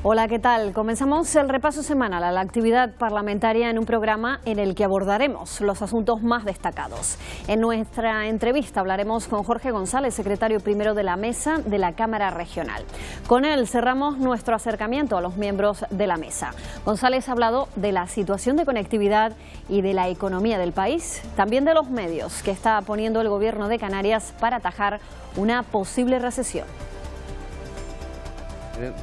Hola, ¿qué tal? Comenzamos el repaso semanal a la actividad parlamentaria en un programa en el que abordaremos los asuntos más destacados. En nuestra entrevista hablaremos con Jorge González, secretario primero de la Mesa de la Cámara Regional. Con él cerramos nuestro acercamiento a los miembros de la mesa. González ha hablado de la situación de conectividad y de la economía del país, también de los medios que está poniendo el Gobierno de Canarias para atajar una posible recesión.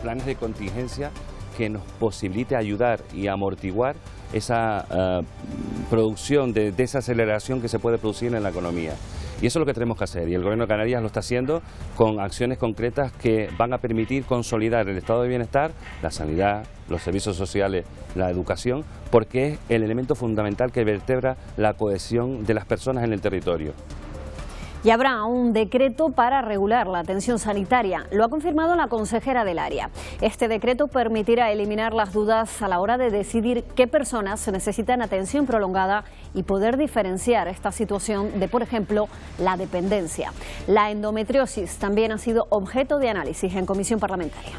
Planes de contingencia que nos posibilite ayudar y amortiguar esa producción de desaceleración que se puede producir en la economía. Y eso es lo que tenemos que hacer, y el Gobierno de Canarias lo está haciendo con acciones concretas que van a permitir consolidar el estado de bienestar, la sanidad, los servicios sociales, la educación, porque es el elemento fundamental que vertebra la cohesión de las personas en el territorio. Y habrá un decreto para regular la atención sanitaria. Lo ha confirmado la consejera del área. Este decreto permitirá eliminar las dudas a la hora de decidir qué personas necesitan atención prolongada y poder diferenciar esta situación de, por ejemplo, la dependencia. La endometriosis también ha sido objeto de análisis en comisión parlamentaria.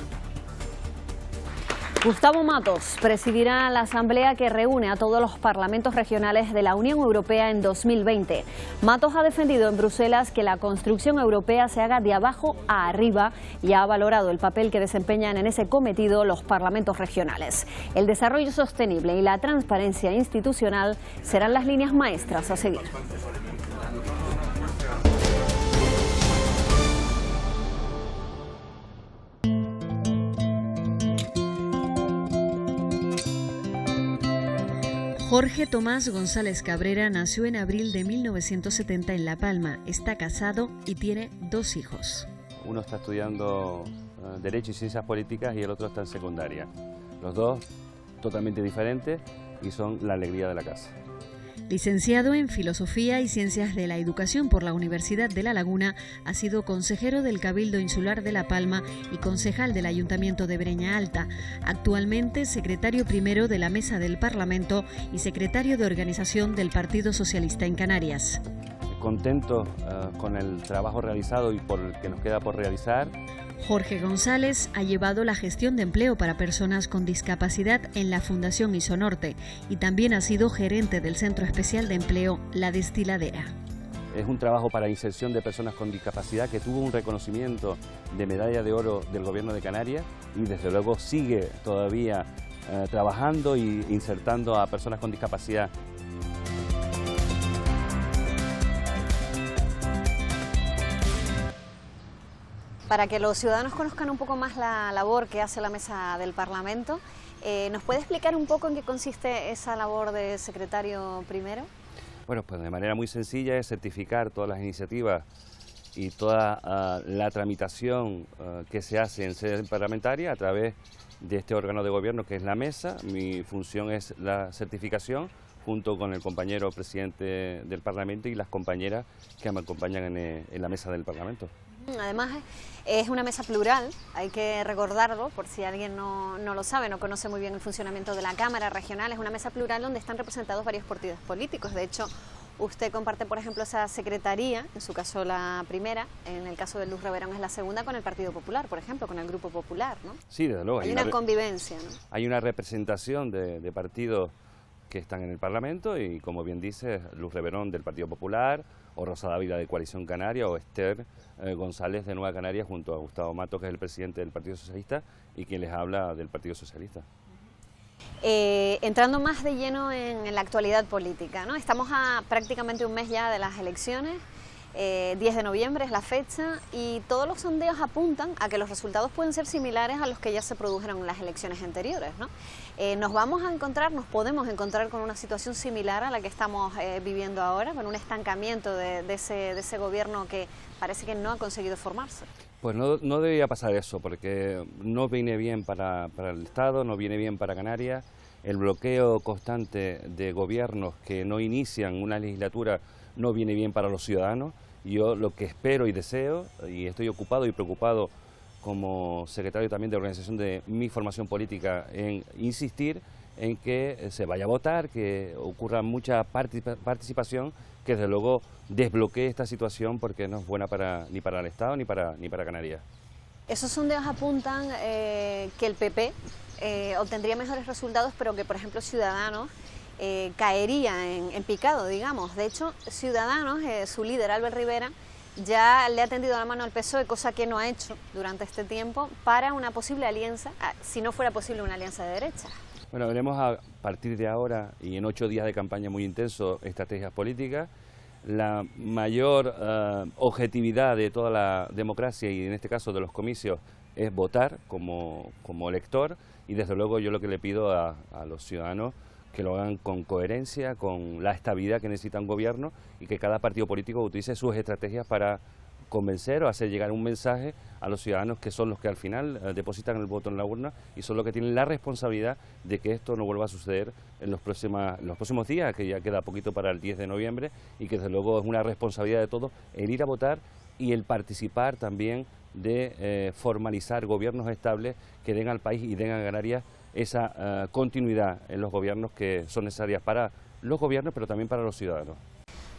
Gustavo Matos presidirá la asamblea que reúne a todos los parlamentos regionales de la Unión Europea en 2020. Matos ha defendido en Bruselas que la construcción europea se haga de abajo a arriba y ha valorado el papel que desempeñan en ese cometido los parlamentos regionales. El desarrollo sostenible y la transparencia institucional serán las líneas maestras a seguir. Jorge Tomás González Cabrera nació en abril de 1970 en La Palma. Está casado y tiene 2 hijos. Uno está estudiando Derecho y Ciencias Políticas y el otro está en secundaria. Los dos totalmente diferentes y son la alegría de la casa. Licenciado en Filosofía y Ciencias de la Educación por la Universidad de La Laguna, ha sido consejero del Cabildo Insular de La Palma y concejal del Ayuntamiento de Breña Alta. Actualmente secretario primero de la Mesa del Parlamento y secretario de Organización del Partido Socialista en Canarias. Contento con el trabajo realizado y por el que nos queda por realizar. Jorge González ha llevado la gestión de empleo para personas con discapacidad en la Fundación Isonorte y también ha sido gerente del Centro Especial de Empleo La Destiladera. Es un trabajo para inserción de personas con discapacidad que tuvo un reconocimiento de medalla de oro del Gobierno de Canarias y desde luego sigue todavía trabajando e insertando a personas con discapacidad. Para que los ciudadanos conozcan un poco más la labor que hace la Mesa del Parlamento, ¿nos puede explicar un poco en qué consiste esa labor de secretario primero? Bueno, pues de manera muy sencilla es certificar todas las iniciativas y toda la tramitación que se hace en sede parlamentaria a través de este órgano de gobierno que es la Mesa. Mi función es la certificación junto con el compañero presidente del Parlamento y las compañeras que me acompañan en la Mesa del Parlamento. Además es una mesa plural, hay que recordarlo por si alguien no lo sabe, no conoce muy bien el funcionamiento de la Cámara Regional. Es una mesa plural donde están representados varios partidos políticos. De hecho, usted comparte, por ejemplo, esa secretaría, en su caso la primera, en el caso de Luz Reverón es la segunda con el Partido Popular, por ejemplo, con el Grupo Popular, ¿no? Sí, desde luego. Hay una convivencia, ¿no? Hay una representación de partidos que están en el Parlamento y, como bien dice, Luz Reverón del Partido Popular, o Rosa Dávila de Coalición Canaria, o Esther González de Nueva Canarias, junto a Gustavo Matos, que es el presidente del Partido Socialista, y quien les habla del Partido Socialista. Entrando más de lleno en la actualidad política, ¿no? Estamos a prácticamente un mes ya de las elecciones. 10 de noviembre es la fecha y todos los sondeos apuntan a que los resultados pueden ser similares a los que ya se produjeron en las elecciones anteriores, ¿no? Nos podemos encontrar con una situación similar a la que estamos viviendo ahora, con un estancamiento de ese gobierno que parece que no ha conseguido formarse. Pues no debería pasar eso, porque no viene bien para el Estado, no viene bien para Canarias. El bloqueo constante de gobiernos que no inician una legislatura no viene bien para los ciudadanos. Yo lo que espero y deseo, y estoy ocupado y preocupado como secretario también de organización de mi formación política, en insistir en que se vaya a votar, que ocurra mucha participación, que desde luego desbloquee esta situación porque no es buena ni para el Estado ni para Canarias. Esos sondeos apuntan que el PP obtendría mejores resultados, pero que, por ejemplo, Ciudadanos caería en picado, digamos. De hecho, Ciudadanos, su líder, Albert Rivera, ya le ha tendido la mano al PSOE, cosa que no ha hecho durante este tiempo, para una posible alianza, si no fuera posible una alianza de derecha. Bueno, veremos a partir de ahora y en 8 días de campaña muy intenso estrategias políticas. La mayor objetividad de toda la democracia y en este caso de los comicios es votar como elector, y desde luego yo lo que le pido a los ciudadanos que lo hagan con coherencia, con la estabilidad que necesita un gobierno, y que cada partido político utilice sus estrategias para convencer o hacer llegar un mensaje a los ciudadanos, que son los que al final depositan el voto en la urna y son los que tienen la responsabilidad de que esto no vuelva a suceder en los próximos días, que ya queda poquito para el 10 de noviembre, y que desde luego es una responsabilidad de todos el ir a votar y el participar también de formalizar gobiernos estables que den al país y den a Canarias esa continuidad en los gobiernos que son necesarias para los gobiernos, pero también para los ciudadanos.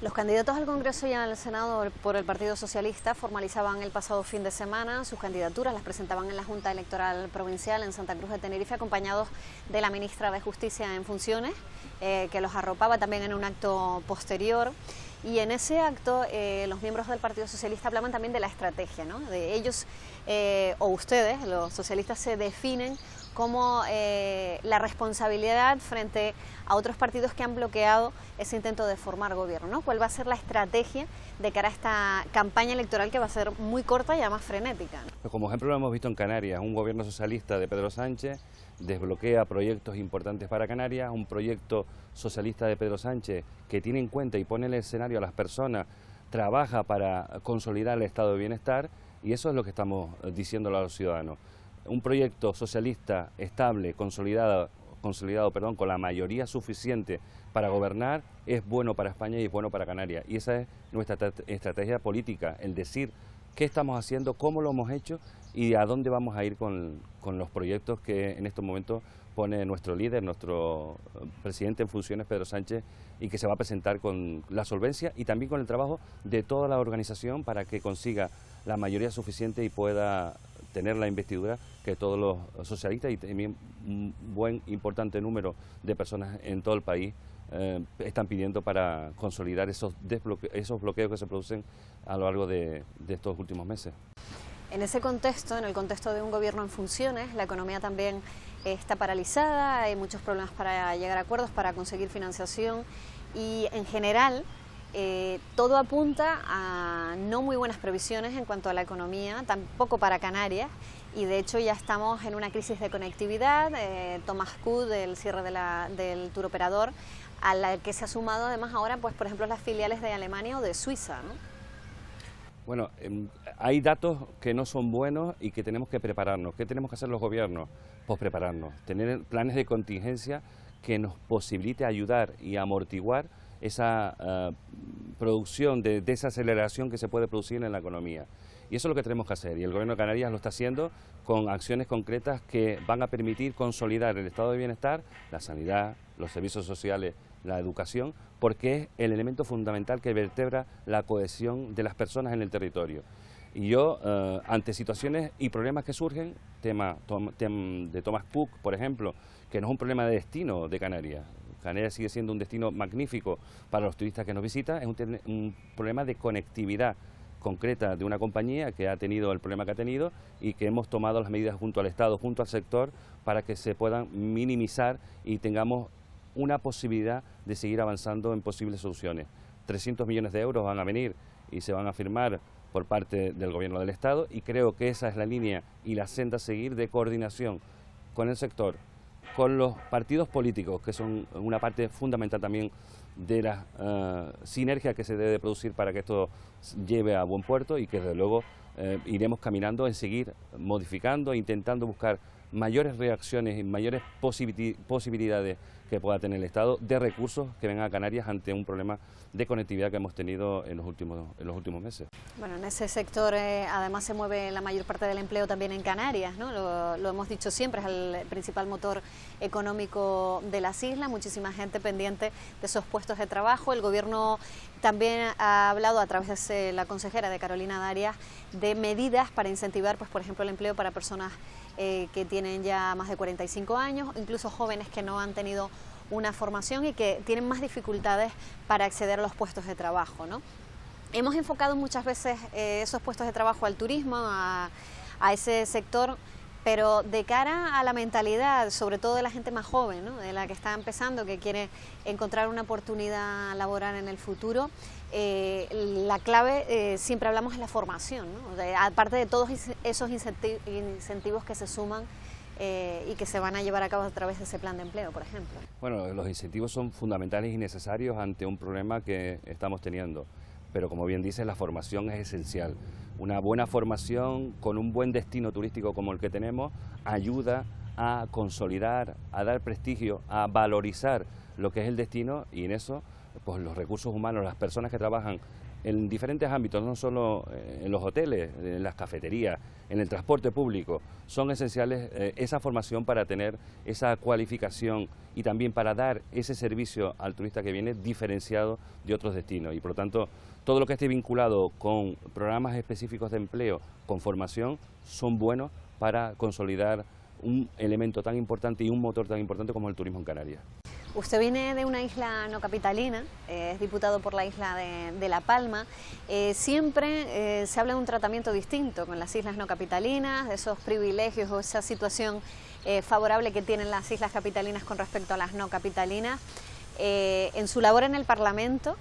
Los candidatos al Congreso y al Senado por el Partido Socialista formalizaban el pasado fin de semana sus candidaturas, las presentaban en la Junta Electoral Provincial en Santa Cruz de Tenerife, acompañados de la ministra de Justicia en funciones, que los arropaba también en un acto posterior. Y en ese acto los miembros del Partido Socialista hablaban también de la estrategia, ¿no? De ellos, o ustedes, los socialistas, se definen como la responsabilidad frente a otros partidos que han bloqueado ese intento de formar gobierno, ¿no? ¿Cuál va a ser la estrategia de cara a esta campaña electoral, que va a ser muy corta y además frenética, ¿no? Pues como ejemplo lo hemos visto en Canarias, un gobierno socialista de Pedro Sánchez desbloquea proyectos importantes para Canarias, un proyecto socialista de Pedro Sánchez que tiene en cuenta y pone en el escenario a las personas, trabaja para consolidar el estado de bienestar, y eso es lo que estamos diciéndole a los ciudadanos. Un proyecto socialista estable, consolidado, con la mayoría suficiente para gobernar, es bueno para España y es bueno para Canarias. Y esa es nuestra estrategia política, el decir qué estamos haciendo, cómo lo hemos hecho y a dónde vamos a ir con los proyectos que en estos momentos pone nuestro líder, nuestro presidente en funciones, Pedro Sánchez, y que se va a presentar con la solvencia y también con el trabajo de toda la organización para que consiga la mayoría suficiente y pueda tener la investidura que todos los socialistas y también un buen importante número de personas en todo el país están pidiendo para consolidar esos bloqueos que se producen a lo largo de estos últimos meses. En ese contexto, en el contexto de un gobierno en funciones, la economía también está paralizada, hay muchos problemas para llegar a acuerdos, para conseguir financiación, y en general todo apunta a no muy buenas previsiones en cuanto a la economía, tampoco para Canarias, y de hecho ya estamos en una crisis de conectividad. Thomas Cook, del cierre del tour operador, a la que se ha sumado además ahora, pues por ejemplo, las filiales de Alemania o de Suiza, ¿no? Bueno, hay datos que no son buenos y que tenemos que prepararnos. ¿Qué tenemos que hacer los gobiernos? Pues prepararnos, tener planes de contingencia que nos posibilite ayudar y amortiguar esa producción de desaceleración que se puede producir en la economía. Y eso es lo que tenemos que hacer, y el Gobierno de Canarias lo está haciendo con acciones concretas que van a permitir consolidar el estado de bienestar, la sanidad, los servicios sociales, la educación, porque es el elemento fundamental que vertebra la cohesión de las personas en el territorio. Y yo, ante situaciones y problemas que surgen, tema de Thomas Cook, por ejemplo, que no es un problema de destino de Canarias. Canarias sigue siendo un destino magnífico para los turistas que nos visitan, es un problema de conectividad concreta de una compañía que ha tenido el problema que ha tenido y que hemos tomado las medidas junto al Estado, junto al sector, para que se puedan minimizar y tengamos una posibilidad de seguir avanzando en posibles soluciones. 300 millones de euros van a venir y se van a firmar por parte del Gobierno del Estado, y creo que esa es la línea y la senda a seguir de coordinación con el sector, con los partidos políticos, que son una parte fundamental también de la sinergia que se debe producir para que esto lleve a buen puerto, y que desde luego iremos caminando en seguir modificando e intentando buscar mayores reacciones y mayores posibilidades que pueda tener el Estado de recursos que vengan a Canarias ante un problema de conectividad que hemos tenido en los últimos meses. Bueno, en ese sector además se mueve la mayor parte del empleo también en Canarias, ¿no? Lo hemos dicho siempre, es el principal motor económico de las islas, muchísima gente pendiente de esos puestos de trabajo. El Gobierno también ha hablado a través de la consejera de Carolina Darias de medidas para incentivar, pues por ejemplo, el empleo para personas que tienen ya más de 45 años, incluso jóvenes que no han tenido una formación y que tienen más dificultades para acceder a los puestos de trabajo, ¿no? Hemos enfocado muchas veces esos puestos de trabajo al turismo, a ese sector, pero de cara a la mentalidad, sobre todo de la gente más joven, ¿no? De la que está empezando, que quiere encontrar una oportunidad laboral en el futuro, la clave, siempre hablamos, es la formación, ¿no? Aparte de todos esos incentivos que se suman y que se van a llevar a cabo a través de ese plan de empleo, por ejemplo. Bueno, los incentivos son fundamentales y necesarios ante un problema que estamos teniendo, pero como bien dice, la formación es esencial. Una buena formación con un buen destino turístico como el que tenemos ayuda a consolidar, a dar prestigio, a valorizar lo que es el destino, y en eso pues los recursos humanos, las personas que trabajan en diferentes ámbitos, no solo en los hoteles, en las cafeterías, en el transporte público, son esenciales esa formación para tener esa cualificación y también para dar ese servicio al turista que viene diferenciado de otros destinos. Y por lo tanto, todo lo que esté vinculado con programas específicos de empleo, con formación, son buenos para consolidar un elemento tan importante y un motor tan importante como el turismo en Canarias. Usted viene de una isla no capitalina, es diputado por la isla de La Palma. Siempre se habla de un tratamiento distinto con las islas no capitalinas, de esos privilegios o esa situación favorable que tienen las islas capitalinas con respecto a las no capitalinas. En su labor en el Parlamento,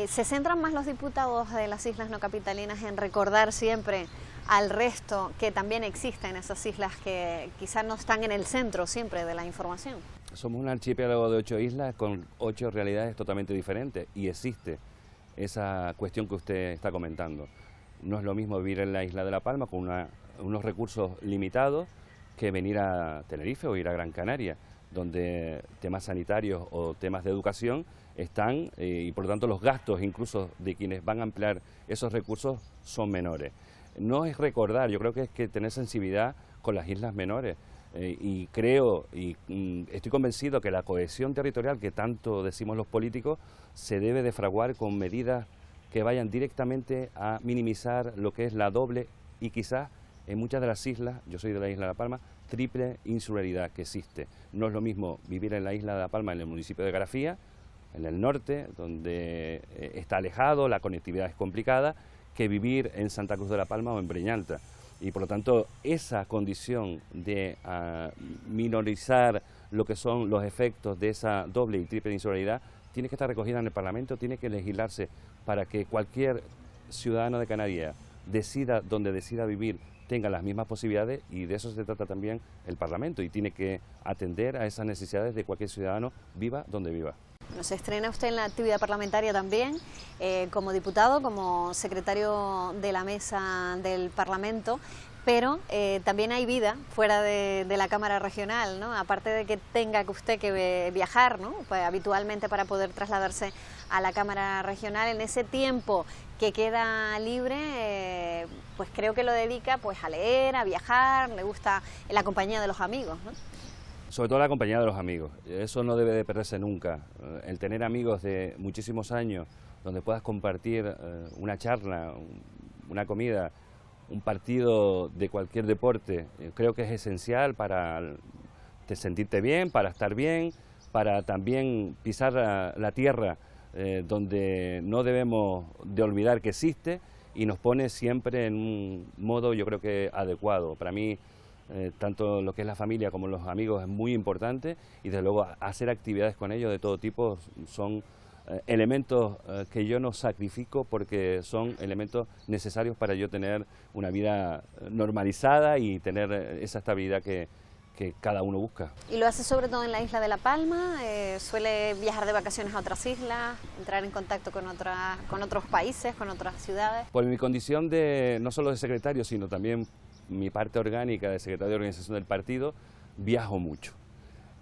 ¿se centran más los diputados de las islas no capitalinas en recordar siempre al resto que también existen esas islas que quizás no están en el centro siempre de la información? Somos un archipiélago de 8 islas con 8 realidades totalmente diferentes y existe esa cuestión que usted está comentando. No es lo mismo vivir en la isla de La Palma con unos recursos limitados que venir a Tenerife o ir a Gran Canaria, donde temas sanitarios o temas de educación están y por lo tanto los gastos incluso de quienes van a emplear esos recursos son menores. No es recordar, yo creo que es que tener sensibilidad con las islas menores. Y creo y estoy convencido que la cohesión territorial que tanto decimos los políticos se debe de fraguar con medidas que vayan directamente a minimizar lo que es la doble y quizás en muchas de las islas, yo soy de la isla de La Palma, triple insularidad que existe. No es lo mismo vivir en la isla de La Palma, en el municipio de Garafía, en el norte, donde está alejado, la conectividad es complicada, que vivir en Santa Cruz de La Palma o en Breñalta. Y por lo tanto, esa condición de minorizar lo que son los efectos de esa doble y triple insularidad tiene que estar recogida en el Parlamento, tiene que legislarse para que cualquier ciudadano de Canarias decida donde decida vivir, tenga las mismas posibilidades, y de eso se trata también el Parlamento, y tiene que atender a esas necesidades de cualquier ciudadano, viva donde viva. Bueno, se estrena usted en la actividad parlamentaria también, como diputado, como secretario de la mesa del Parlamento, pero también hay vida fuera de la Cámara Regional, ¿no? Aparte de que tenga que usted que viajar, ¿no? Pues, habitualmente para poder trasladarse a la Cámara Regional, en ese tiempo que queda libre, pues creo que lo dedica pues a leer, a viajar, le gusta la compañía de los amigos, ¿no? Sobre todo la compañía de los amigos, eso no debe de perderse nunca. El tener amigos de muchísimos años, donde puedas compartir una charla, una comida, un partido de cualquier deporte, creo que es esencial para sentirte bien, para estar bien, para también pisar la tierra donde no debemos de olvidar que existe, y nos pone siempre en un modo, yo creo que adecuado. Para mí, tanto lo que es la familia como los amigos es muy importante, y desde luego hacer actividades con ellos de todo tipo son elementos que yo no sacrifico, porque son elementos necesarios para yo tener una vida normalizada y tener esa estabilidad que cada uno busca. ¿Y lo hace sobre todo en la isla de La Palma? ¿Suele viajar de vacaciones a otras islas, entrar en contacto con otros países, con otras ciudades? Por mi condición de no solo de secretario, sino también mi parte orgánica de secretario de organización del partido, viajo mucho.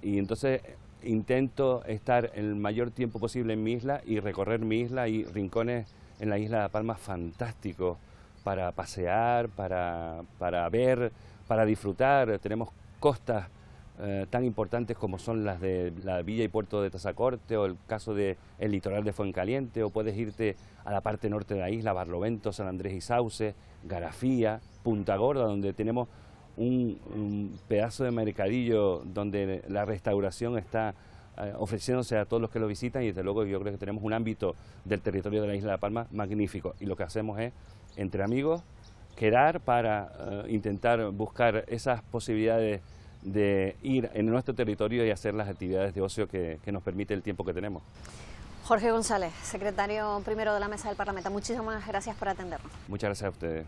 Y entonces intento estar el mayor tiempo posible en mi isla y recorrer mi isla. Hay rincones en la isla de Palma fantásticos para pasear, para ver, para disfrutar. Tenemos costas tan importantes como son las de la villa y puerto de Tazacorte, o el caso del litoral de Fuencaliente, o puedes irte a la parte norte de la isla, Barlovento, San Andrés y Sauce, Garafía, Punta Gorda, donde tenemos un pedazo de mercadillo donde la restauración está ofreciéndose a todos los que lo visitan, y desde luego yo creo que tenemos un ámbito del territorio de la isla de La Palma magnífico, y lo que hacemos es, entre amigos, quedar para intentar buscar esas posibilidades de ir en nuestro territorio y hacer las actividades de ocio que nos permite el tiempo que tenemos. Jorge González, secretario primero de la Mesa del Parlamento, muchísimas gracias por atendernos. Muchas gracias a ustedes.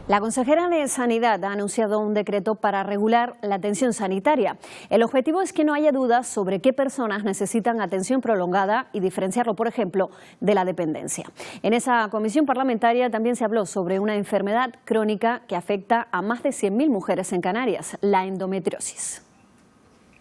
La consejera de Sanidad ha anunciado un decreto para regular la atención sanitaria. El objetivo es que no haya dudas sobre qué personas necesitan atención prolongada y diferenciarlo, por ejemplo, de la dependencia. En esa comisión parlamentaria también se habló sobre una enfermedad crónica que afecta a más de 100.000 mujeres en Canarias, la endometriosis.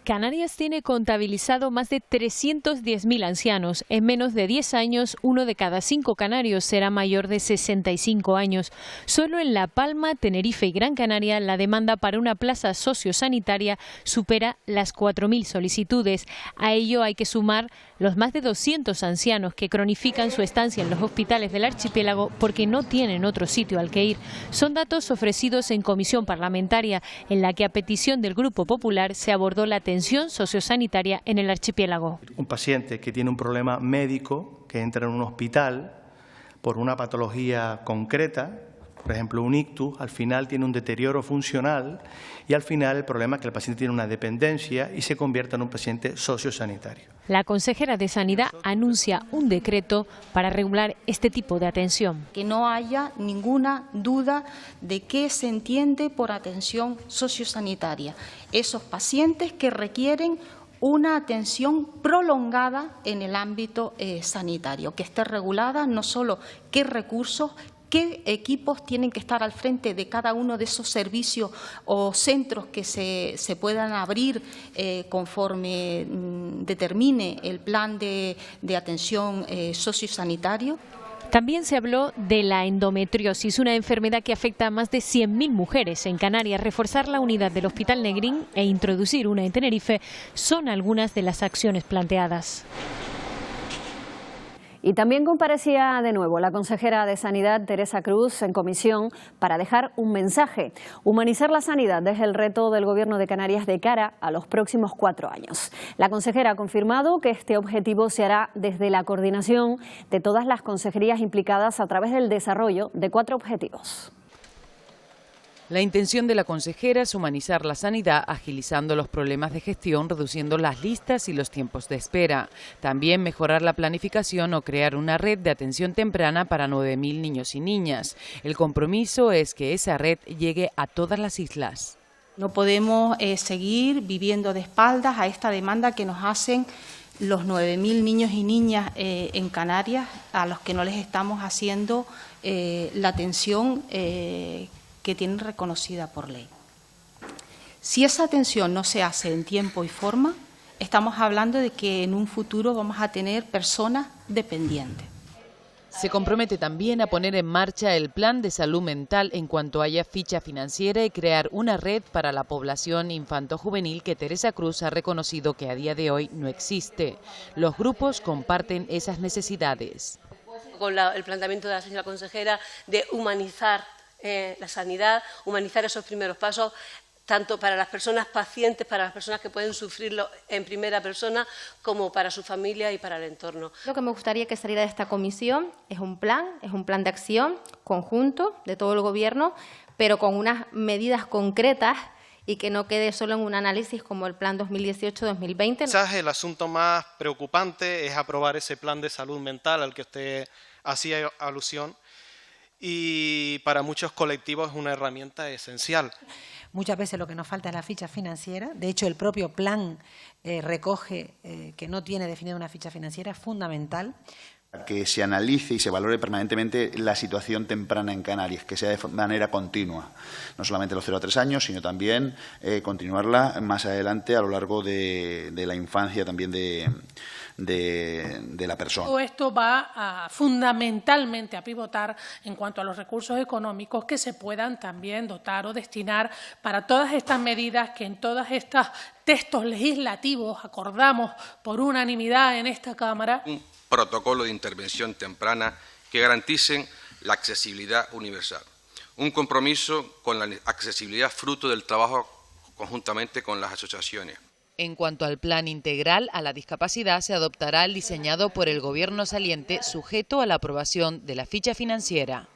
Canarias tiene contabilizado más de 310.000 ancianos. En menos de 10 años, 1 de cada 5 canarios será mayor de 65 años. Solo en La Palma, Tenerife y Gran Canaria, la demanda para una plaza sociosanitaria supera las 4.000 solicitudes. A ello hay que sumar los más de 200 ancianos que cronifican su estancia en los hospitales del archipiélago porque no tienen otro sitio al que ir. Son datos ofrecidos en comisión parlamentaria, en la que a petición del Grupo Popular se abordó la atención sociosanitaria en el archipiélago. Un paciente que tiene un problema médico, que entra en un hospital por una patología concreta, por ejemplo un ictus, al final tiene un deterioro funcional y al final el problema es que el paciente tiene una dependencia y se convierte en un paciente sociosanitario. La consejera de Sanidad anuncia un decreto para regular este tipo de atención. Que no haya ninguna duda de qué se entiende por atención sociosanitaria. Esos pacientes que requieren una atención prolongada en el ámbito sanitario, que esté regulada no solo qué recursos, qué equipos tienen que estar al frente de cada uno de esos servicios o centros que se puedan abrir conforme determine el plan de atención sociosanitario. También se habló de la endometriosis, una enfermedad que afecta a más de 100.000 mujeres en Canarias. Reforzar la unidad del Hospital Negrín e introducir una en Tenerife son algunas de las acciones planteadas. Y también comparecía de nuevo la consejera de Sanidad, Teresa Cruz, en comisión para dejar un mensaje. Humanizar la sanidad es el reto del Gobierno de Canarias de cara a los próximos 4 años. La consejera ha confirmado que este objetivo se hará desde la coordinación de todas las consejerías implicadas a través del desarrollo de 4 objetivos. La intención de la consejera es humanizar la sanidad, agilizando los problemas de gestión, reduciendo las listas y los tiempos de espera. También mejorar la planificación o crear una red de atención temprana para 9.000 niños y niñas. El compromiso es que esa red llegue a todas las islas. No podemos seguir viviendo de espaldas a esta demanda que nos hacen los 9.000 niños y niñas en Canarias, a los que no les estamos haciendo la atención que tienen reconocida por ley. Si esa atención no se hace en tiempo y forma, estamos hablando de que en un futuro vamos a tener personas dependientes. Se compromete también a poner en marcha el plan de salud mental en cuanto haya ficha financiera y crear una red para la población infanto-juvenil que Teresa Cruz ha reconocido que a día de hoy no existe. Los grupos comparten esas necesidades. Con el planteamiento de la señora consejera de humanizar la sanidad, humanizar esos primeros pasos, tanto para las personas pacientes, para las personas que pueden sufrirlo en primera persona, como para su familia y para el entorno. Lo que me gustaría que saliera de esta comisión es un plan de acción conjunto de todo el Gobierno, pero con unas medidas concretas y que no quede solo en un análisis como el plan 2018-2020. Quizás el asunto más preocupante es aprobar ese plan de salud mental al que usted hacía alusión, y para muchos colectivos es una herramienta esencial. Muchas veces lo que nos falta es la ficha financiera. De hecho, el propio plan recoge que no tiene definida una ficha financiera, es fundamental Que se analice y se valore permanentemente la situación temprana en Canarias, que sea de manera continua, no solamente los 0 a 3 años, sino también continuarla más adelante a lo largo de la infancia también de la persona. Todo esto va fundamentalmente a pivotar en cuanto a los recursos económicos que se puedan también dotar o destinar para todas estas medidas que en todos estos textos legislativos acordamos por unanimidad en esta Cámara. Un protocolo de intervención temprana que garanticen la accesibilidad universal. Un compromiso con la accesibilidad fruto del trabajo conjuntamente con las asociaciones. En cuanto al plan integral a la discapacidad, se adoptará el diseñado por el Gobierno saliente, sujeto a la aprobación de la ficha financiera.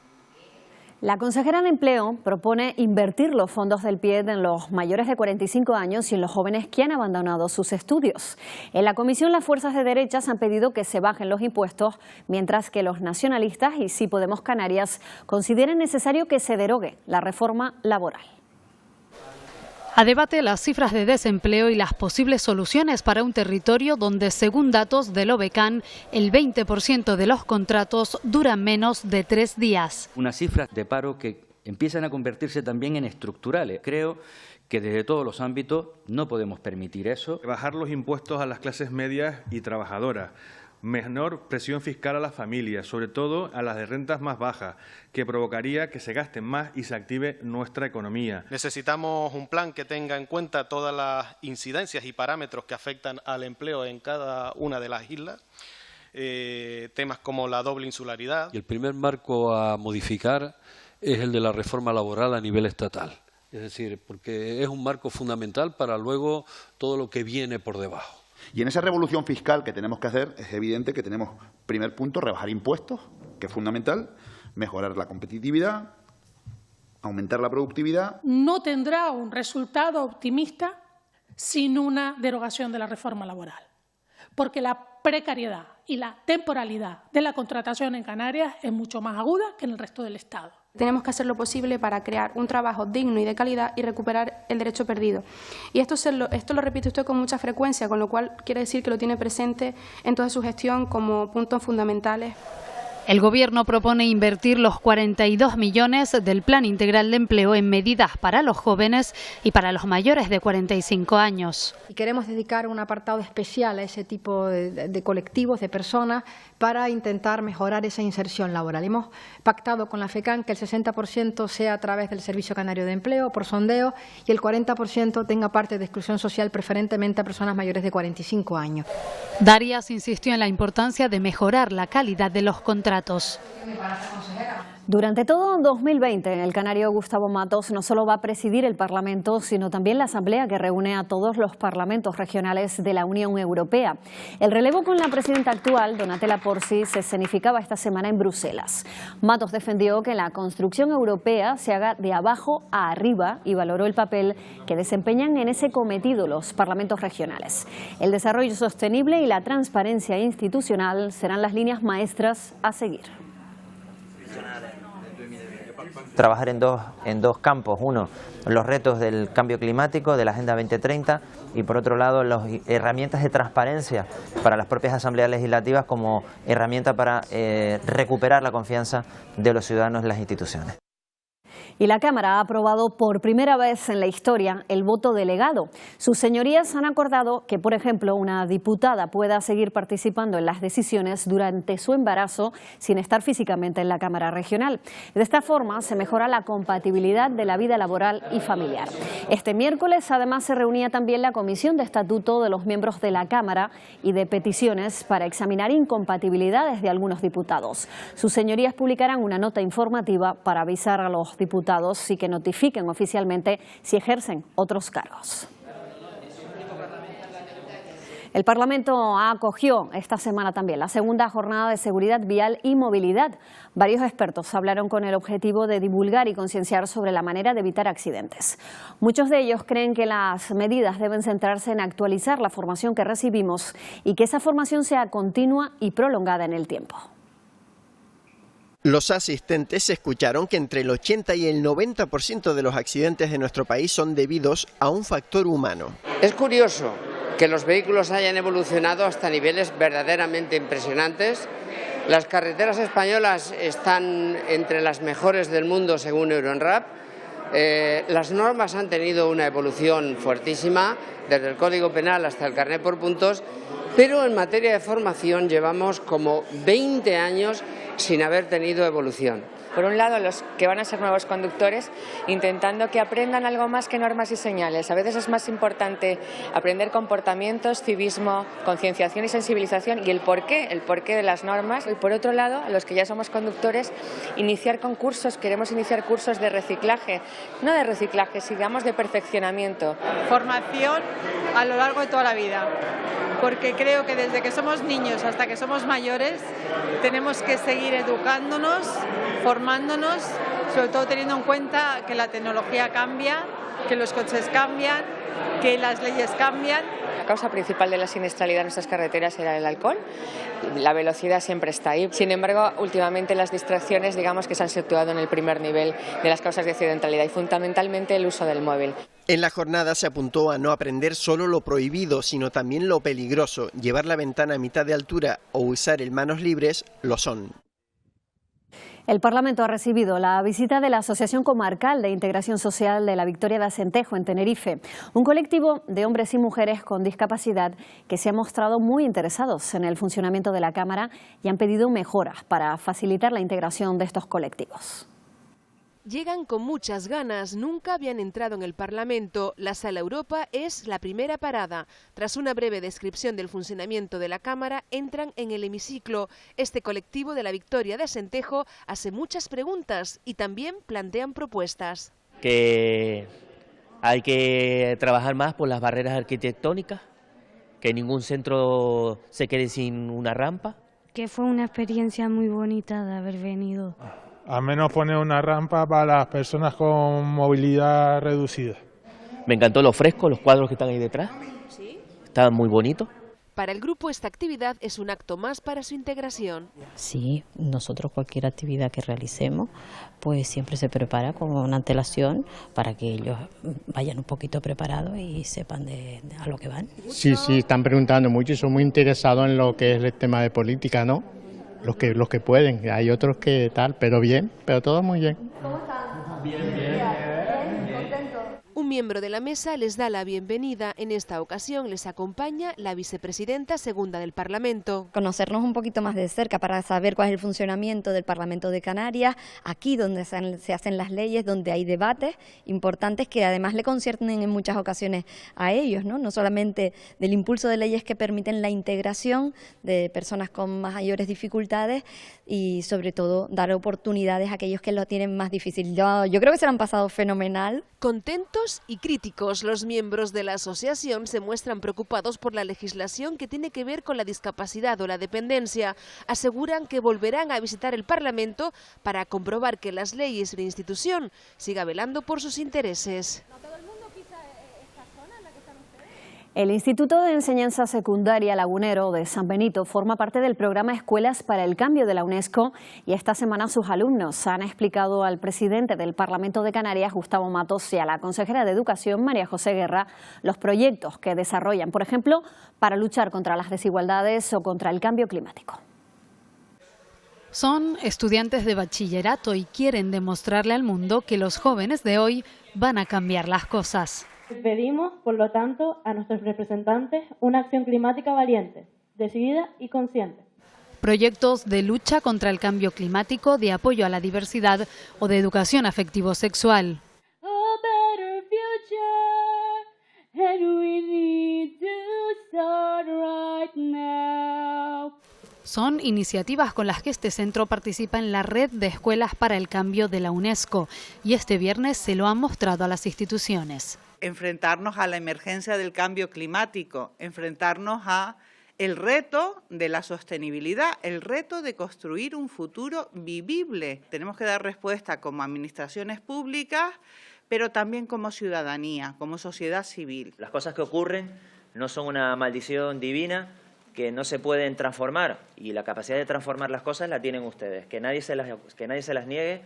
La consejera de Empleo propone invertir los fondos del PIED en los mayores de 45 años y en los jóvenes que han abandonado sus estudios. En la comisión, las fuerzas de derechas han pedido que se bajen los impuestos, mientras que los nacionalistas y Sí Podemos Canarias consideran necesario que se derogue la reforma laboral. A debate las cifras de desempleo y las posibles soluciones para un territorio donde, según datos del OBECAN, el 20% de los contratos duran menos de 3 días. Unas cifras de paro que empiezan a convertirse también en estructurales. Creo que desde todos los ámbitos no podemos permitir eso. Bajar los impuestos a las clases medias y trabajadoras. Menor presión fiscal a las familias, sobre todo a las de rentas más bajas, que provocaría que se gasten más y se active nuestra economía. Necesitamos un plan que tenga en cuenta todas las incidencias y parámetros que afectan al empleo en cada una de las islas, temas como la doble insularidad. Y el primer marco a modificar es el de la reforma laboral a nivel estatal, es decir, porque es un marco fundamental para luego todo lo que viene por debajo. Y en esa revolución fiscal que tenemos que hacer, es evidente que tenemos, primer punto, rebajar impuestos, que es fundamental, mejorar la competitividad, aumentar la productividad. No tendrá un resultado optimista sin una derogación de la reforma laboral, porque la precariedad y la temporalidad de la contratación en Canarias es mucho más aguda que en el resto del Estado. Tenemos que hacer lo posible para crear un trabajo digno y de calidad y recuperar el derecho perdido. Y esto lo repite usted con mucha frecuencia, con lo cual quiere decir que lo tiene presente en toda su gestión como puntos fundamentales. El Gobierno propone invertir los 42 millones del Plan Integral de Empleo en medidas para los jóvenes y para los mayores de 45 años. Y queremos dedicar un apartado especial a ese tipo de colectivos, de personas, para intentar mejorar esa inserción laboral. Hemos pactado con la FECAN que el 60% sea a través del Servicio Canario de Empleo, por sondeo, y el 40% tenga parte de exclusión social, preferentemente a personas mayores de 45 años. Darias insistió en la importancia de mejorar la calidad de los contratos. Durante todo 2020, el canario Gustavo Matos no solo va a presidir el Parlamento, sino también la Asamblea que reúne a todos los parlamentos regionales de la Unión Europea. El relevo con la presidenta actual, Donatella Porsi, se escenificaba esta semana en Bruselas. Matos defendió que la construcción europea se haga de abajo a arriba y valoró el papel que desempeñan en ese cometido los parlamentos regionales. El desarrollo sostenible y la transparencia institucional serán las líneas maestras a seguir. Trabajar en dos campos. Uno, los retos del cambio climático, de la Agenda 2030, y por otro lado, las herramientas de transparencia para las propias asambleas legislativas como herramienta para recuperar la confianza de los ciudadanos en las instituciones. Y la Cámara ha aprobado por primera vez en la historia el voto delegado. Sus señorías han acordado que, por ejemplo, una diputada pueda seguir participando en las decisiones durante su embarazo sin estar físicamente en la Cámara Regional. De esta forma se mejora la compatibilidad de la vida laboral y familiar. Este miércoles además se reunía también la Comisión de Estatuto de los miembros de la Cámara y de Peticiones para examinar incompatibilidades de algunos diputados. Sus señorías publicarán una nota informativa para avisar a los diputados y que notifiquen oficialmente si ejercen otros cargos. El Parlamento acogió esta semana también la segunda jornada de seguridad vial y movilidad. Varios expertos hablaron con el objetivo de divulgar y concienciar sobre la manera de evitar accidentes. Muchos de ellos creen que las medidas deben centrarse en actualizar la formación que recibimos y que esa formación sea continua y prolongada en el tiempo. Los asistentes escucharon que entre el 80 y el 90% de los accidentes de nuestro país son debidos a un factor humano. Es curioso que los vehículos hayan evolucionado hasta niveles verdaderamente impresionantes Las carreteras españolas están entre las mejores del mundo según Euronrap. Las normas han tenido una evolución fuertísima, desde el Código Penal hasta el carné por puntos, pero en materia de formación llevamos como 20 años sin haber tenido evolución. Por un lado, los que van a ser nuevos conductores, intentando que aprendan algo más que normas y señales. A veces es más importante aprender comportamientos, civismo, concienciación y sensibilización y el porqué de las normas. Y por otro lado, a los que ya somos conductores, iniciar concursos, queremos iniciar cursos de reciclaje, no de reciclaje, digamos de perfeccionamiento. Formación a lo largo de toda la vida, porque creo que desde que somos niños hasta que somos mayores tenemos que seguir educándonos, formándonos, sobre todo teniendo en cuenta que la tecnología cambia, que los coches cambian, que las leyes cambian. La causa principal de la siniestralidad en nuestras carreteras era el alcohol. La velocidad siempre está ahí. Sin embargo, últimamente las distracciones, digamos que se han situado en el primer nivel de las causas de accidentalidad y fundamentalmente el uso del móvil. En la jornada se apuntó a no aprender solo lo prohibido, sino también lo peligroso. Llevar la ventana a mitad de altura o usar el manos libres lo son. El Parlamento ha recibido la visita de la Asociación Comarcal de Integración Social de la Victoria de Acentejo en Tenerife, un colectivo de hombres y mujeres con discapacidad que se han mostrado muy interesados en el funcionamiento de la Cámara y han pedido mejoras para facilitar la integración de estos colectivos. Llegan con muchas ganas, nunca habían entrado en el Parlamento. La Sala Europa es la primera parada. Tras una breve descripción del funcionamiento de la Cámara, entran en el hemiciclo. Este colectivo de la Victoria de Acentejo hace muchas preguntas y también plantean propuestas. Que hay que trabajar más por las barreras arquitectónicas, que ningún centro se quede sin una rampa. Que fue una experiencia muy bonita de haber venido. Al menos poner una rampa para las personas con movilidad reducida. Me encantó lo fresco, los cuadros que están ahí detrás. ¿Sí? Estaban muy bonitos. Para el grupo esta actividad es un acto más para su integración. Sí, nosotros cualquier actividad que realicemos, pues siempre se prepara con una antelación para que ellos vayan un poquito preparados y sepan a lo que van. Sí, están preguntando mucho y son muy interesados en lo que es el tema de política, ¿no? Los que pueden, hay otros que tal, pero bien, pero todo muy bien. ¿Cómo están? Bien. Un miembro de la mesa les da la bienvenida. En esta ocasión les acompaña la vicepresidenta segunda del Parlamento. Conocernos un poquito más de cerca para saber cuál es el funcionamiento del Parlamento de Canarias, aquí donde se hacen las leyes, donde hay debates importantes que además le conciernen en muchas ocasiones a ellos, no solamente del impulso de leyes que permiten la integración de personas con mayores dificultades y sobre todo dar oportunidades a aquellos que lo tienen más difícil. Yo creo que se lo han pasado fenomenal. Contentos y críticos, los miembros de la asociación se muestran preocupados por la legislación que tiene que ver con la discapacidad o la dependencia. Aseguran que volverán a visitar el Parlamento para comprobar que las leyes y la institución siga velando por sus intereses. El Instituto de Enseñanza Secundaria Lagunero de San Benito forma parte del programa Escuelas para el Cambio de la UNESCO y esta semana sus alumnos han explicado al presidente del Parlamento de Canarias, Gustavo Matos, y a la consejera de Educación, María José Guerra, los proyectos que desarrollan, por ejemplo, para luchar contra las desigualdades o contra el cambio climático. Son estudiantes de bachillerato y quieren demostrarle al mundo que los jóvenes de hoy van a cambiar las cosas. Pedimos, por lo tanto, a nuestros representantes una acción climática valiente, decidida y consciente. Proyectos de lucha contra el cambio climático, de apoyo a la diversidad o de educación afectivo-sexual. Son iniciativas con las que este centro participa en la red de escuelas para el cambio de la UNESCO y este viernes se lo han mostrado a las instituciones. Enfrentarnos a la emergencia del cambio climático, enfrentarnos a el reto de la sostenibilidad, el reto de construir un futuro vivible. Tenemos que dar respuesta como administraciones públicas, pero también como ciudadanía, como sociedad civil. Las cosas que ocurren no son una maldición divina que no se pueden transformar y la capacidad de transformar las cosas la tienen ustedes. Que nadie se las niegue,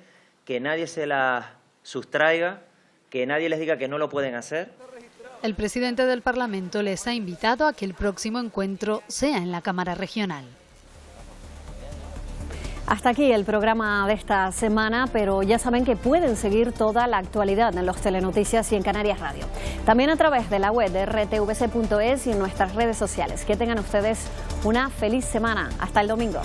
que nadie se las sustraiga, que nadie les diga que no lo pueden hacer. El presidente del Parlamento les ha invitado a que el próximo encuentro sea en la Cámara Regional. Hasta aquí el programa de esta semana, pero ya saben que pueden seguir toda la actualidad en los Telenoticias y en Canarias Radio. También a través de la web de rtvc.es y en nuestras redes sociales. Que tengan ustedes una feliz semana. Hasta el domingo.